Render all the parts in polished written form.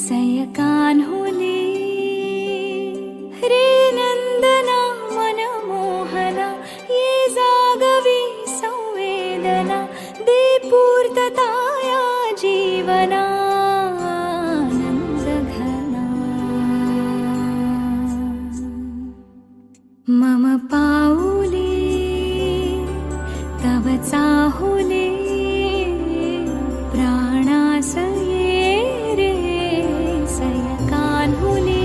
सयकान्हुले रे नंदना मनमोहना ये जागवी संवेदना दे पूर्तता या जीवना आनंदघना मम पाऊले तव चाहुले प्राणासये रे सयकान्हुले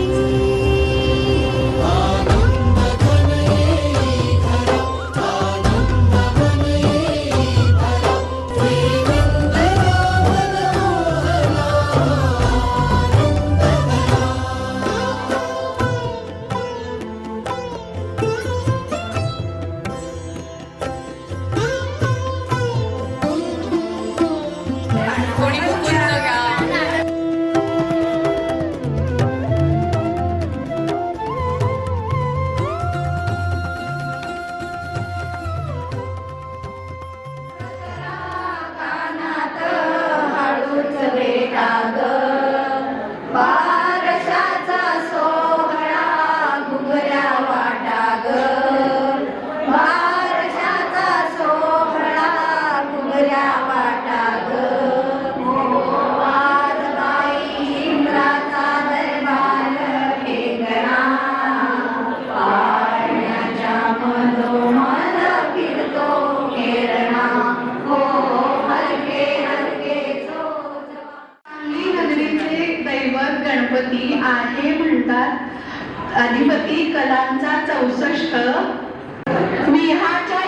बारशाचा सोहळा घुगऱ्या वाटा ग, बारशाचा सोहळा घुगऱ्या वाटा ग. आज बाई इंद्राचा दरबार ठेंगणा, पाळण्याच्या मधोमध फिरतो खेळणा. हो हलके हलके सांगली नगरीचे दैवत गणपती आहे म्हणतात. अधिपती कलांचा 64. विहाच्या